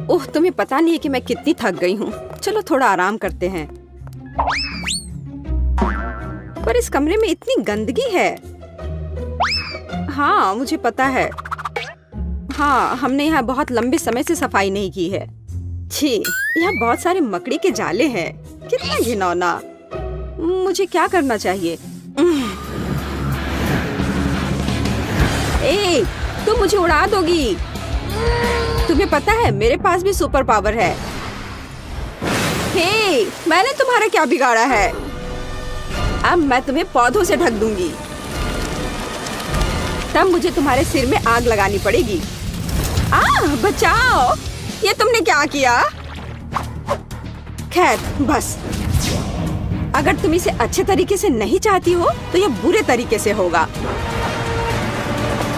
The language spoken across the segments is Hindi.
ओह, तुम्हें पता नहीं है कि मैं कितनी थक गई हूँ। चलो थोड़ा आराम करते हैं। पर इस कमरे में इतनी गंदगी है। हाँ, मुझे पता है। हाँ, हमने यहाँ बहुत लंबे समय से सफाई नहीं की है। छी, यहाँ बहुत सारे मकड़ी के जाले हैं। कितना घिनौना। मुझे क्या करना चाहिए? ए, तुम मुझे उड़ा दोगी। तुम्हें पता है मेरे पास भी सुपर पावर है। हे, मैंने तुम्हारा क्या बिगाड़ा है? अब मैं तुम्हें पौधों से ढक दूंगी। तब मुझे तुम्हारे सिर में आग लगानी पड़ेगी। बचाओ! ये तुमने क्या किया? खैर, बस। अगर तुम इसे अच्छे तरीके से नहीं चाहती हो तो ये बुरे तरीके से होगा।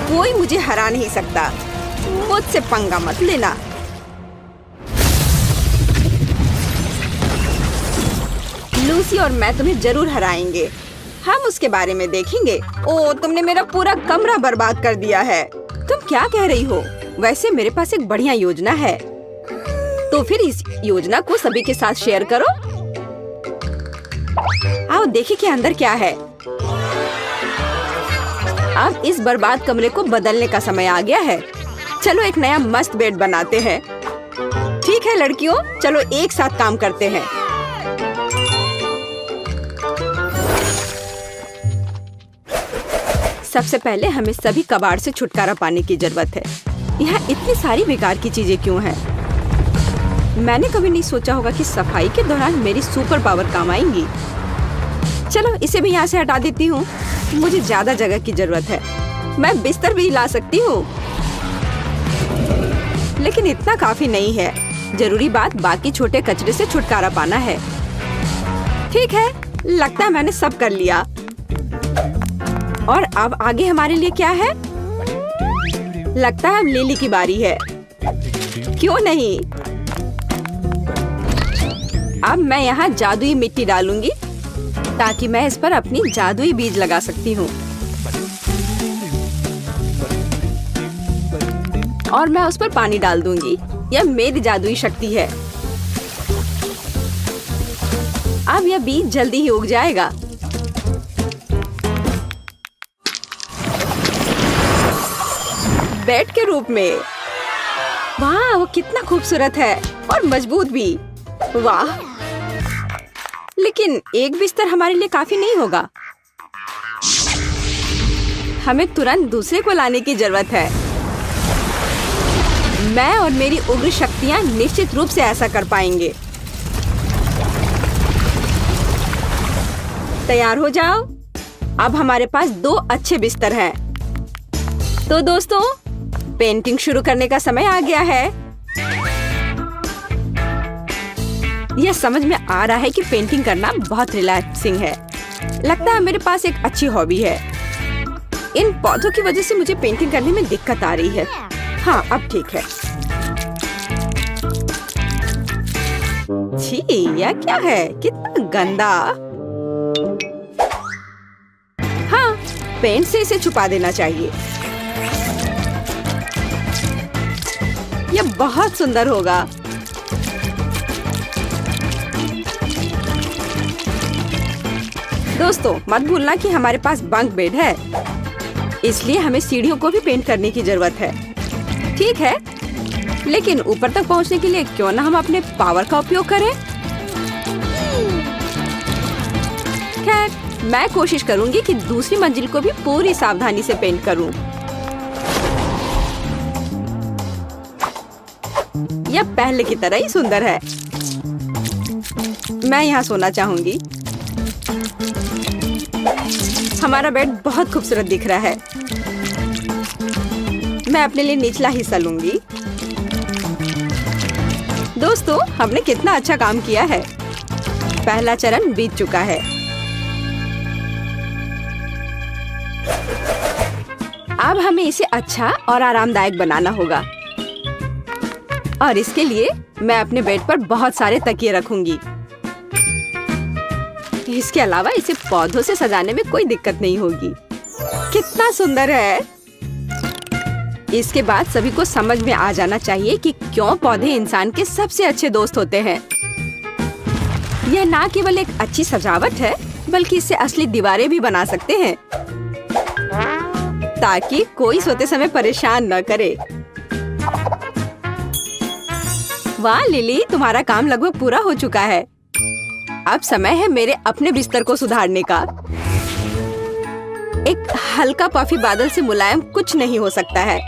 कोई मुझे हरा नहीं सकता। मुझसे पंगा मत लेना। लूसी और मैं तुम्हें जरूर हराएंगे। हम उसके बारे में देखेंगे। ओह, तुमने मेरा पूरा कमरा बर्बाद कर दिया है। तुम क्या कह रही हो? वैसे मेरे पास एक बढ़िया योजना है। तो फिर इस योजना को सभी के साथ शेयर करो। आओ देखिए कि अंदर क्या है। अब इस बर्बाद कमरे को बदलने का समय आ गया है। चलो एक नया मस्त बेड बनाते हैं। ठीक है लड़कियों, चलो एक साथ काम करते हैं। सबसे पहले हमें सभी कबाड़ से छुटकारा पाने की जरूरत है। यहाँ इतनी सारी बेकार की चीजें क्यों हैं? मैंने कभी नहीं सोचा होगा कि सफाई के दौरान मेरी सुपर पावर काम आएंगी। चलो इसे भी यहाँ से हटा देती हूँ। मुझे ज्यादा जगह की जरूरत है। मैं बिस्तर भी हिला सकती हूँ, लेकिन इतना काफी नहीं है। जरूरी बात बाकी छोटे कचरे से छुटकारा पाना है। ठीक है, लगता है मैंने सब कर लिया। और अब आगे हमारे लिए क्या है? लगता है अब लिली की बारी है। क्यों नहीं? अब मैं यहाँ जादुई मिट्टी डालूंगी ताकि मैं इस पर अपनी जादुई बीज लगा सकती हूँ। और मैं उस पर पानी डाल दूंगी। यह मेरी जादुई शक्ति है। अब यह बीज जल्दी ही उग जाएगा। बेड के रूप में। वाह, वो कितना खूबसूरत है और मजबूत भी। वाह, लेकिन एक बिस्तर हमारे लिए काफी नहीं होगा। हमें तुरंत दूसरे को लाने की जरूरत है। मैं और मेरी उग्र शक्तियां निश्चित रूप से ऐसा कर पाएंगे। तैयार हो जाओ। अब हमारे पास 2 अच्छे बिस्तर हैं। तो दोस्तों, पेंटिंग शुरू करने का समय आ गया है। यह समझ में आ रहा है कि पेंटिंग करना बहुत रिलैक्सिंग है। लगता है मेरे पास एक अच्छी हॉबी है। इन पौधों की वजह से मुझे पेंटिंग करने में दिक्कत आ रही है। हाँ, अब ठीक है। छी, यह क्या है? कितना गंदा। हाँ, पेंट से इसे छुपा देना चाहिए। यह बहुत सुंदर होगा। दोस्तों, मत भूलना कि हमारे पास बंक बेड है, इसलिए हमें सीढ़ियों को भी पेंट करने की जरूरत है। ठीक है, लेकिन ऊपर तक पहुंचने के लिए क्यों ना हम अपने पावर का उपयोग करें। खैर, मैं कोशिश करूंगी कि दूसरी मंजिल को भी पूरी सावधानी से पेंट करूं। यह पहले की तरह ही सुंदर है। मैं यहाँ सोना चाहूंगी। हमारा बेड बहुत खूबसूरत दिख रहा है। मैं अपने लिए निचला हिस्सा लूंगी। दोस्तों, हमने कितना अच्छा काम किया है। पहला चरण बीत चुका है। अब हमें इसे अच्छा और आरामदायक बनाना होगा। और इसके लिए मैं अपने बेड पर बहुत सारे तकिए रखूंगी। इसके अलावा इसे पौधों से सजाने में कोई दिक्कत नहीं होगी। कितना सुंदर है। इसके बाद सभी को समझ में आ जाना चाहिए कि क्यों पौधे इंसान के सबसे अच्छे दोस्त होते हैं। यह ना केवल एक अच्छी सजावट है, बल्कि इससे असली दीवारें भी बना सकते हैं, ताकि कोई सोते समय परेशान न करे। वाह लिली, तुम्हारा काम लगभग पूरा हो चुका है। अब समय है मेरे अपने बिस्तर को सुधारने का। एक हल्का पफी बादल से मुलायम कुछ नहीं हो सकता है।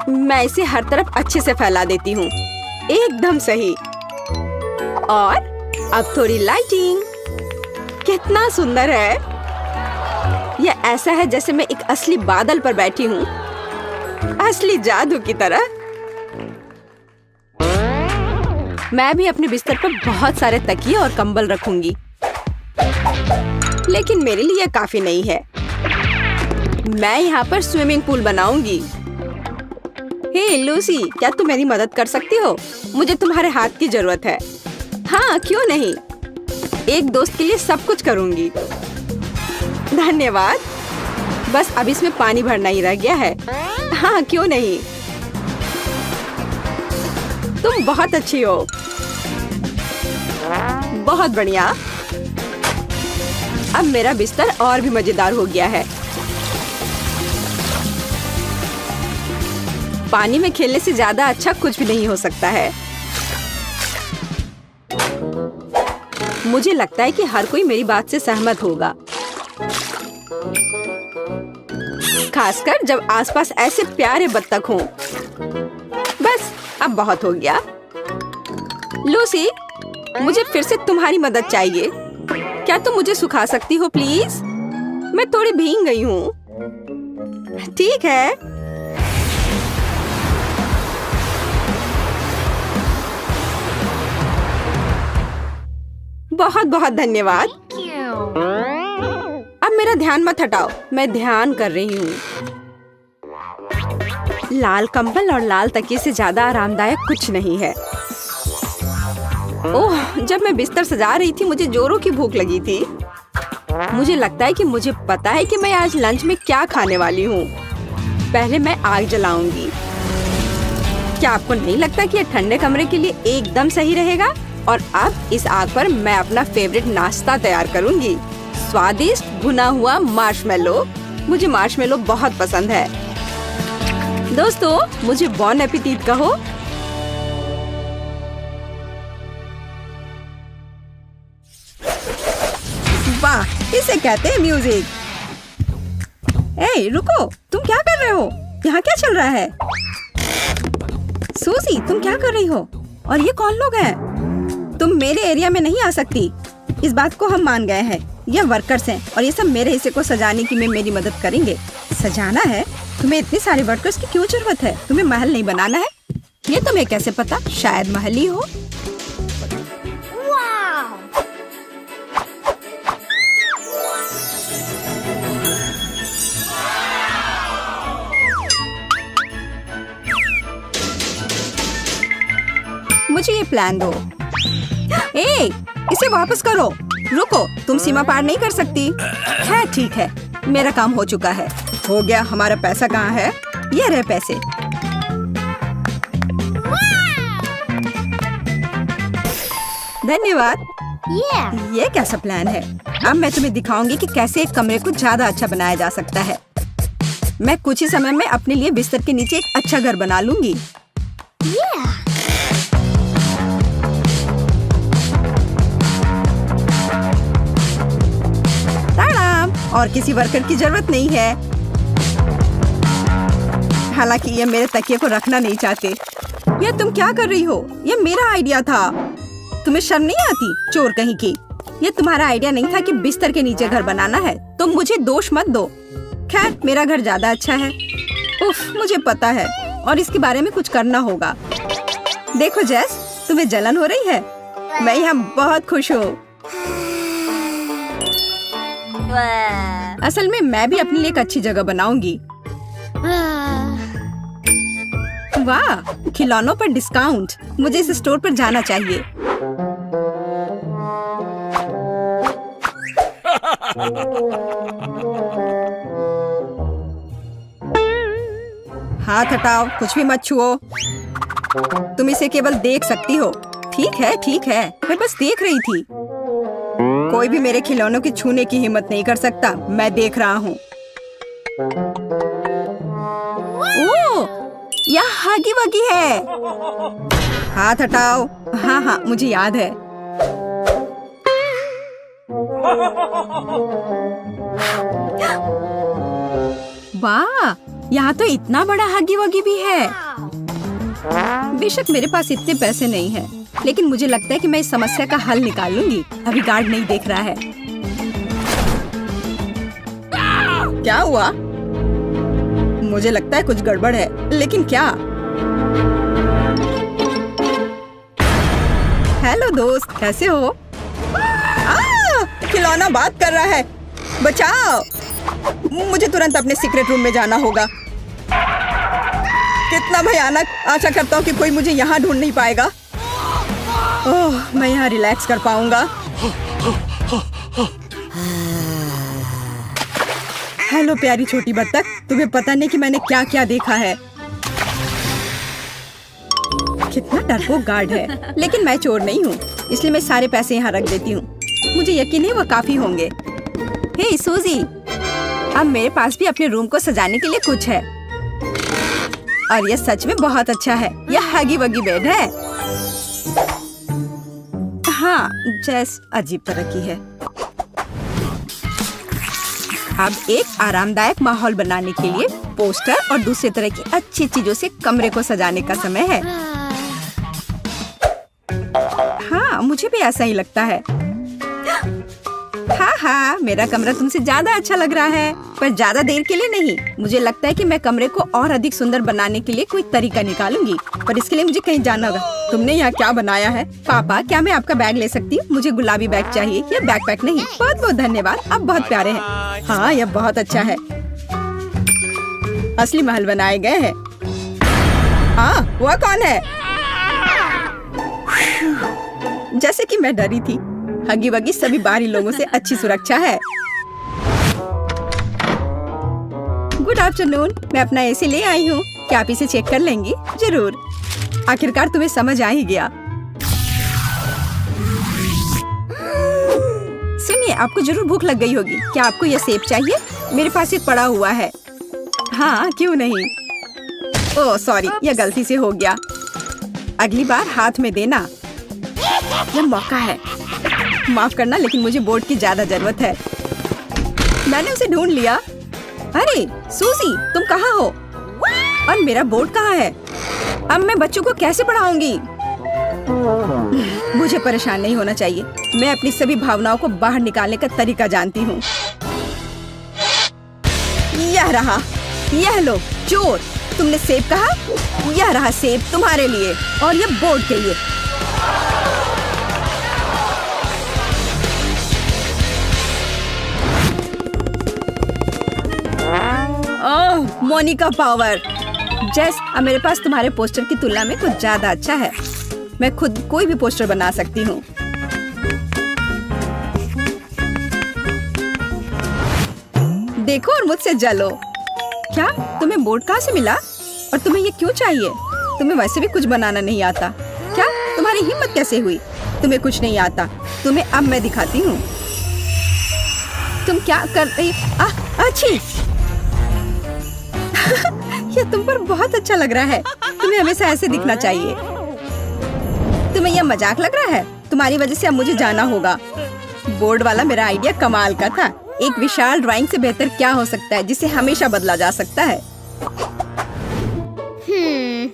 मैं इसे हर तरफ अच्छे से फैला देती हूँ। एकदम सही। और अब थोड़ी लाइटिंग। कितना सुंदर है। यह ऐसा है जैसे मैं एक असली बादल पर बैठी हूँ, असली जादू की तरह। मैं भी अपने बिस्तर पर बहुत सारे तकिए और कंबल रखूंगी, लेकिन मेरे लिए काफी नहीं है। मैं यहाँ पर स्विमिंग पूल बनाऊंगी। हे लूसी, क्या तुम मेरी मदद कर सकती हो? मुझे तुम्हारे हाथ की जरूरत है। हाँ, क्यों नहीं। एक दोस्त के लिए सब कुछ करूंगी। धन्यवाद। बस अब इसमें पानी भरना ही रह गया है। हाँ, क्यों नहीं। तुम बहुत अच्छी हो। बहुत बढ़िया। अब मेरा बिस्तर और भी मजेदार हो गया है। पानी में खेलने से ज्यादा अच्छा कुछ भी नहीं हो सकता है। मुझे लगता है कि हर कोई मेरी बात से सहमत होगा, खासकर जब आसपास ऐसे प्यारे बत्तख हों। बस अब बहुत हो गया। लूसी, मुझे फिर से तुम्हारी मदद चाहिए। क्या तुम मुझे सुखा सकती हो प्लीज? मैं थोड़ी भीग गई हूँ। ठीक है। बहुत बहुत धन्यवाद। अब मेरा ध्यान मत हटाओ, मैं ध्यान कर रही हूँ। लाल कंबल और लाल तकिए से ज्यादा आरामदायक कुछ नहीं है। ओह, जब मैं बिस्तर सजा रही थी मुझे जोरों की भूख लगी थी। मुझे लगता है कि मुझे पता है कि मैं आज लंच में क्या खाने वाली हूँ। पहले मैं आग जलाऊंगी। क्या आपको नहीं लगता कि यह ठंडे कमरे के लिए एकदम सही रहेगा? और अब इस आग पर मैं अपना फेवरेट नाश्ता तैयार करूंगी। स्वादिष्ट भुना हुआ मार्शमेलो। मुझे मार्शमेलो बहुत पसंद है। दोस्तों, मुझे बॉन एपेटिट कहो। वाह, इसे कहते हैं म्यूजिक। ए, रुको, तुम क्या कर रहे हो? यहाँ क्या चल रहा है? सूजी, तुम क्या कर रही हो? और ये कौन लोग हैं? तुम मेरे एरिया में नहीं आ सकती। इस बात को हम मान गए हैं। ये वर्कर्स हैं और ये सब मेरे हिस्से को सजाने की में मेरी मदद करेंगे। सजाना है? तुम्हें इतने सारे वर्कर्स की क्यों जरूरत है? तुम्हें महल नहीं बनाना है? ये तुम्हें कैसे पता? शायद महल ही हो। मुझे ये प्लान दो। ए, इसे वापस करो। रुको, तुम सीमा पार नहीं कर सकती। है, ठीक है, मेरा काम हो चुका है। हो गया। हमारा पैसा कहाँ है? ये रहे पैसे। धन्यवाद। ये कैसा प्लान है? अब मैं तुम्हें दिखाऊंगी कि कैसे एक कमरे को ज्यादा अच्छा बनाया जा सकता है। मैं कुछ ही समय में अपने लिए बिस्तर के नीचे एक अच्छा घर बना लूंगी। और किसी वर्कर की जरूरत नहीं है। हालांकि ये मेरे तकिए को रखना नहीं चाहते। ये तुम क्या कर रही हो? ये मेरा आइडिया था। तुम्हें शर्म नहीं आती, चोर कहीं की? ये तुम्हारा आइडिया नहीं था कि बिस्तर के नीचे घर बनाना है। तुम मुझे दोष मत दो। खैर, मेरा घर ज्यादा अच्छा है। उफ, मुझे पता है और इसके बारे में कुछ करना होगा। देखो जेस, तुम्हें जलन हो रही है? मैं यहाँ बहुत खुश हूँ। असल में मैं भी अपने लिए एक अच्छी जगह बनाऊंगी। वाह, खिलौनों पर डिस्काउंट। मुझे इस स्टोर पर जाना चाहिए। हाथ हटाओ, कुछ भी मत छुओ। तुम इसे केवल देख सकती हो। ठीक है, मैं बस देख रही थी। कोई भी मेरे खिलौनों की छूने की हिम्मत नहीं कर सकता। मैं देख रहा हूँ। ओह, यहाँ हगी वगी है। हाथ हटाओ। हाँ, मुझे याद है। वाह, यहाँ तो इतना बड़ा हगी वगी भी है। बेशक मेरे पास इतने पैसे नहीं हैं, लेकिन मुझे लगता है कि मैं इस समस्या का हल निकाल लूंगी। अभी गार्ड नहीं देख रहा है। क्या हुआ? मुझे लगता है कुछ गड़बड़ है, लेकिन क्या? हेलो दोस्त, कैसे हो? खिलौना बात कर रहा है। बचाओ! मुझे तुरंत अपने सीक्रेट रूम में जाना होगा। कितना भयानक! आशा करता हूँ कि कोई मुझे यहाँ ढूंढ नहीं पाएगा। ओह, मैं यहाँ रिलैक्स कर पाऊंगा। हेलो प्यारी छोटी बत्तख, तुम्हें पता नहीं कि मैंने क्या क्या देखा है। कितना डरपोक गार्ड है, लेकिन मैं चोर नहीं हूँ, इसलिए मैं सारे पैसे यहाँ रख देती हूँ। मुझे यकीन है वो काफी होंगे। हे सूजी, अब मेरे पास भी अपने रूम को सजाने के लिए कुछ है, और यह सच में बहुत अच्छा है। यह हगी वगी बेड है। हाँ, जैस अजीब तरह की है। अब एक आरामदायक माहौल बनाने के लिए पोस्टर और दूसरे तरह की अच्छी चीजों से कमरे को सजाने का समय है। हाँ, मुझे भी ऐसा ही लगता है। हाँ, मेरा कमरा तुमसे ज्यादा अच्छा लग रहा है, पर ज्यादा देर के लिए नहीं। मुझे लगता है कि मैं कमरे को और अधिक सुंदर बनाने के लिए कोई तरीका निकालूंगी, पर इसके लिए मुझे कहीं जाना होगा। तुमने यहाँ क्या बनाया है? पापा, क्या मैं आपका बैग ले सकती हूँ? मुझे गुलाबी बैग चाहिए, ये बैकपैक नहीं। बहुत बहुत धन्यवाद, आप बहुत प्यारे हैं। हाँ, यह बहुत अच्छा है। असली महल बनाए गए हैं। हाँ, वह कौन है? जैसे कि मैं डरी थी, हगी वगी सभी बाहरी लोगों से अच्छी सुरक्षा है। गुड आफ्टरनून, मैं अपना एसी ले आई हूँ। क्या आप इसे चेक कर लेंगी? जरूर। आखिरकार तुम्हें समझ आ ही गया। सुनिए, आपको जरूर भूख लग गई होगी। क्या आपको यह सेब चाहिए? मेरे पास एक पड़ा हुआ है। हाँ, क्यों नहीं। ओह सॉरी, यह गलती से हो गया। अगली बार हाथ में देना। यह मौका है। माफ करना, लेकिन मुझे बोर्ड की ज्यादा जरूरत है। मैंने उसे ढूंढ लिया। अरे सूजी, तुम कहाँ हो? और मेरा बोर्ड कहाँ है? अब मैं बच्चों को कैसे पढ़ाऊंगी? मुझे परेशान नहीं होना चाहिए। मैं अपनी सभी भावनाओं को बाहर निकालने का तरीका जानती हूँ। यह रहा। यह लो चोर, तुमने सेब कहा? यह रहा सेब तुम्हारे लिए, और यह बोर्ड के लिए। ओह, मोनिका पावर। जेस, अब मेरे पास तुम्हारे पोस्टर की तुलना में कुछ ज्यादा अच्छा है। मैं खुद कोई भी पोस्टर बना सकती हूँ। देखो और मुझसे जलो। क्या तुम्हें बोर्ड कहाँ से मिला? और तुम्हें ये क्यों चाहिए? तुम्हें वैसे भी कुछ बनाना नहीं आता। क्या तुम्हारी हिम्मत कैसे हुई? तुम्हें कुछ नहीं आता। तुम्हें अब मैं दिखाती हूँ। तुम क्या कर रही? अच्छी। यह तुम पर बहुत अच्छा लग रहा है। तुम्हें हमेशा ऐसे दिखना चाहिए। तुम्हें यह मजाक लग रहा है? तुम्हारी वजह से अब मुझे जाना होगा। बोर्ड वाला मेरा आइडिया कमाल का था। एक विशाल ड्राइंग से बेहतर क्या हो सकता है जिसे हमेशा बदला जा सकता है।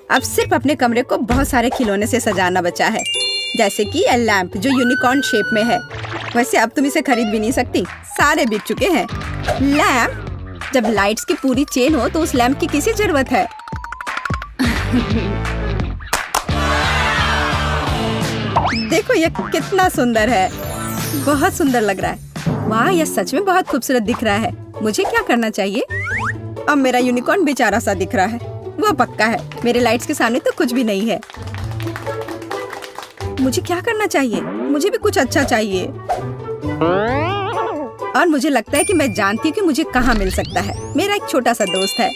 अब सिर्फ अपने कमरे को बहुत सारे खिलौने से सजाना बचा है, जैसे कि यह लैंप जो यूनिकॉर्न शेप में है। वैसे अब तुम इसे खरीद भी नहीं सकती, सारे बिक चुके हैं। लैंप? जब लाइट्स की पूरी चेन हो तो उस लैंप की किसी जरूरत है? देखो यह कितना सुंदर है। बहुत सुंदर लग रहा है। वाह, यह सच में बहुत खूबसूरत दिख रहा है। मुझे क्या करना चाहिए? अब मेरा यूनिकॉर्न बेचारा सा दिख रहा है। वो पक्का है, मेरे लाइट्स के सामने तो कुछ भी नहीं है। मुझे क्या करना चाहिए? मुझे भी कुछ अच्छा चाहिए। और मुझे लगता है कि मैं जानती हूँ कि मुझे कहाँ मिल सकता है। मेरा एक छोटा सा दोस्त है।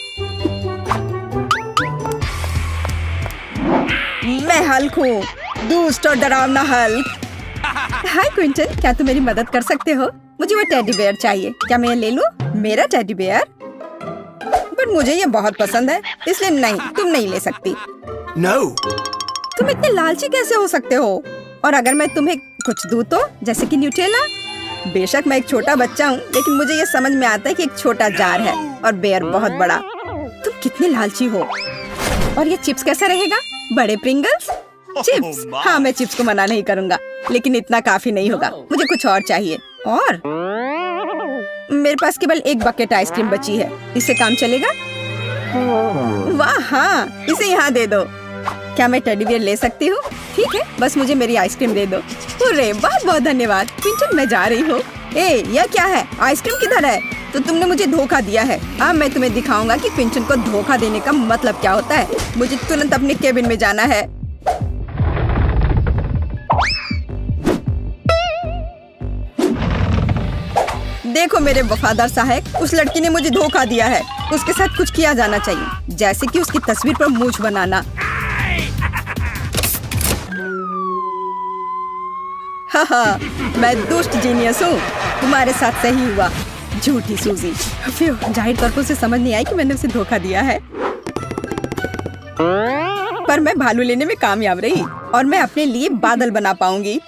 मैं हल्क हूँ, दुष्ट और डरावना हल्क। हाय क्विंटन, क्या तुम मेरी मदद कर सकते हो? मुझे वो टेडी बेयर चाहिए। क्या मैं ये ले लूं? मेरा टेडी बेयर? बट मुझे ये बहुत पसंद है, इसलिए नहीं, तुम नहीं ले सकती। No. तुम इतने लालची कैसे हो सकते हो? और अगर मैं तुम्हें कुछ दूं तो, जैसे कि न्यूटेला? बेशक मैं एक छोटा बच्चा हूँ, लेकिन मुझे ये समझ में आता है कि एक छोटा जार है और बेयर बहुत बड़ा। तुम कितने लालची हो। और ये चिप्स कैसा रहेगा? बड़े प्रिंगल्स? चिप्स? हाँ, मैं चिप्स को मना नहीं करूँगा, लेकिन इतना काफी नहीं होगा। मुझे कुछ और चाहिए। और मेरे पास केवल एक बकेट आइसक्रीम बची है, इससे काम चलेगा? वाह हाँ, इसे यहाँ दे दो। क्या मैं टेडी बियर ले सकती हूँ? ठीक है, बस मुझे मेरी आइसक्रीम दे दो। अरे बहुत बहुत धन्यवाद। क्विंटन, मैं जा रही हूँ। ए, यह क्या है? आइसक्रीम किधर है? तो तुमने मुझे धोखा दिया है। अब मैं तुम्हें दिखाऊंगा कि क्विंटन को धोखा देने का मतलब क्या होता है। मुझे तुरंत अपने केबिन में जाना है। देखो मेरे वफादार सहायक, उस लड़की ने मुझे धोखा दिया है। उसके साथ कुछ किया जाना चाहिए, जैसे कि उसकी तस्वीर पर मूंछ बनाना। हाँ, मैं दुष्ट जीनियस हूँ। तुम्हारे साथ सही हुआ, झूठी सूजी। जाहिर तौर पर उसे समझ नहीं आई कि मैंने उसे धोखा दिया है। पर मैं भालू लेने में कामयाब रही और मैं अपने लिए बादल बना पाऊंगी।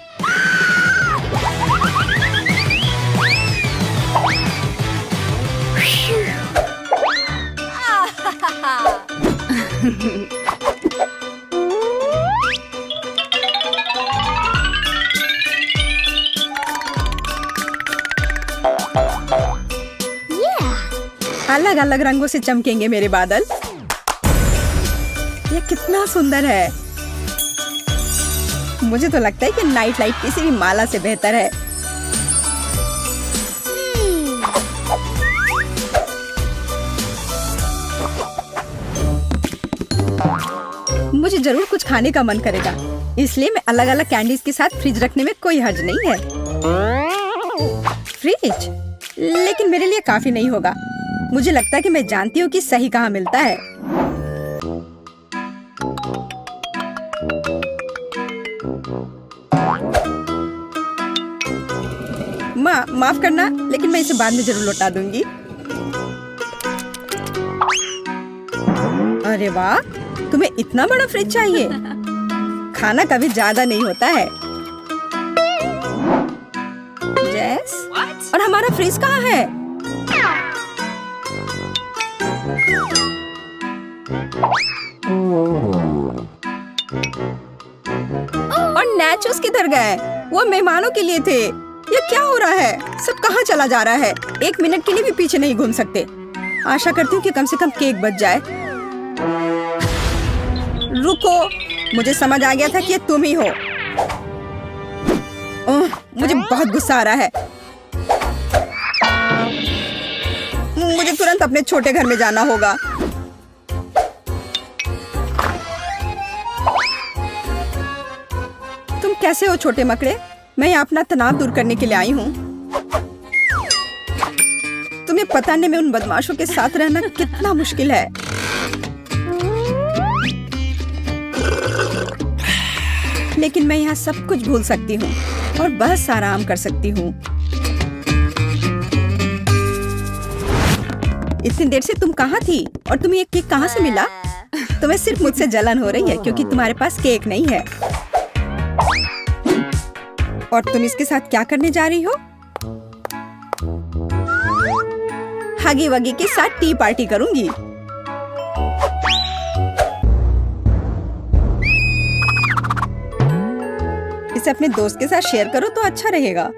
अलग अलग रंगों से चमकेंगे मेरे बादल। ये कितना सुंदर है। मुझे तो लगता है कि नाइट लाइट किसी भी माला से बेहतर है। मुझे जरूर कुछ खाने का मन करेगा, इसलिए मैं अलग अलग कैंडीज के साथ फ्रिज रखने में कोई हर्ज नहीं है। फ्रिज? लेकिन मेरे लिए काफी नहीं होगा। मुझे लगता है कि मैं जानती हूँ कि सही कहाँ मिलता है। माफ करना, लेकिन मैं इसे बाद में जरूर लौटा दूंगी। अरे वाह, तुम्हें इतना बड़ा फ्रिज चाहिए? खाना कभी ज्यादा नहीं होता है। जैस, और हमारा फ्रिज कहाँ है? और नैचोस किधर गए? वो मेहमानों के लिए थे। ये क्या हो रहा है? सब कहाँ चला जा रहा है? एक मिनट के लिए भी पीछे नहीं घूम सकते। आशा करती हूँ कि कम से कम केक बच जाए। रुको, मुझे समझ आ गया था कि ये तुम ही हो। मुझे बहुत गुस्सा आ रहा है। मुझे तुरंत अपने छोटे घर में जाना होगा। तुम कैसे हो छोटे मकड़े? मैं यहाँ अपना तनाव दूर करने के लिए आई हूँ। तुम्हें पता नहीं मैं उन बदमाशों के साथ रहना कितना मुश्किल है। लेकिन मैं यहाँ सब कुछ भूल सकती हूँ और बस आराम कर सकती हूँ। इतनी देर से तुम कहाँ थी और तुम्हें ये केक कहाँ से मिला? तुम्हें सिर्फ मुझसे जलन हो रही है क्योंकि तुम्हारे पास केक नहीं है। और तुम इसके साथ क्या करने जा रही हो? हगी वगी के साथ टी पार्टी करूंगी। इसे अपने दोस्त के साथ शेयर करो तो अच्छा रहेगा।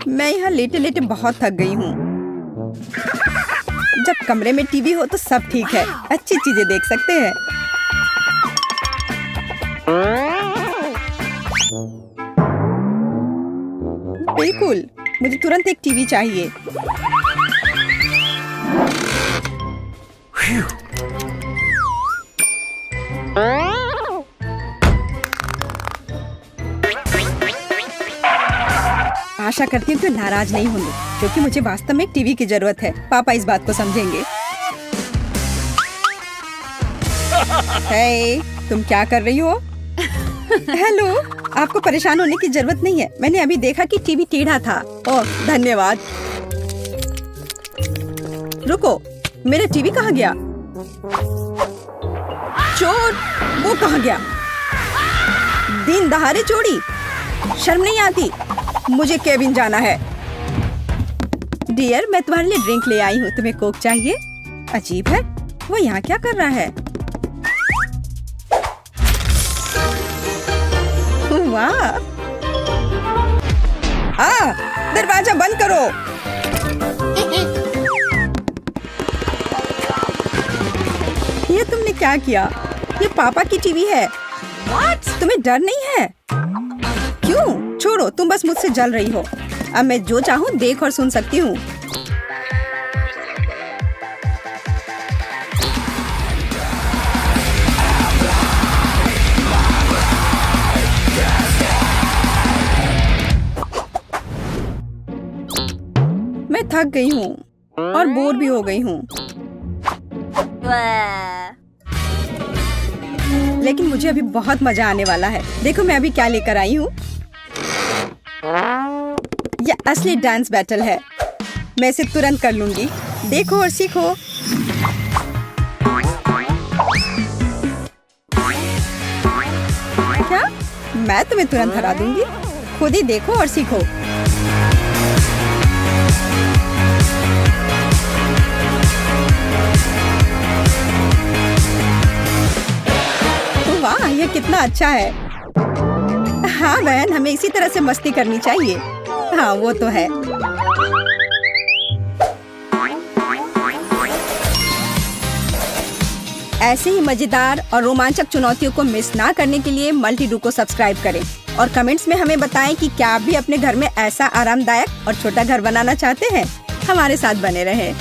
मैं यहाँ लेटे लेटे बहुत थक गई हूँ। जब कमरे में टीवी हो तो सब ठीक है, अच्छी चीजें देख सकते हैं। बिल्कुल, मुझे तुरंत एक टीवी चाहिए। आशा करती हूँ कि नाराज नहीं होंगे, क्योंकि मुझे वास्तव में एक टीवी की जरूरत है। पापा इस बात को समझेंगे। हे, तुम क्या कर रही हो? हेलो, आपको परेशान होने की जरूरत नहीं है। मैंने अभी देखा कि टीवी टेढ़ा था। ओह, धन्यवाद। रुको, मेरा टीवी कहाँ गया? चोर, वो कहाँ गया? दिन दहाड़े चोरी, शर्म नहीं आती? मुझे केबिन जाना है। डियर, मैं तुम्हारे लिए ड्रिंक ले आई हूँ। तुम्हें कोक चाहिए? अजीब है, वो यहाँ क्या कर रहा है? वाह! दरवाजा बंद करो। ये तुमने क्या किया? ये पापा की टीवी है। तुम्हें डर नहीं है? क्यों? छोड़ो, तुम बस मुझसे जल रही हो। अब मैं जो चाहूँ देख और सुन सकती हूँ। मैं थक गई हूँ और बोर भी हो गई हूँ। लेकिन मुझे अभी बहुत मजा आने वाला है। देखो मैं अभी क्या लेकर आई हूँ। यह असली डांस बैटल है। मैं इसे तुरंत कर लूंगी। देखो और सीखो। क्या? मैं तुम्हें तुरंत हरा दूंगी। खुद ही देखो और सीखो। वाह, यह कितना अच्छा है। हाँ बहन, हमें इसी तरह से मस्ती करनी चाहिए। हाँ, वो तो है। ऐसे ही मजेदार और रोमांचक चुनौतियों को मिस ना करने के लिए मल्टी-डू को सब्सक्राइब करें और कमेंट्स में हमें बताएं कि क्या आप भी अपने घर में ऐसा आरामदायक और छोटा घर बनाना चाहते हैं। हमारे साथ बने रहें।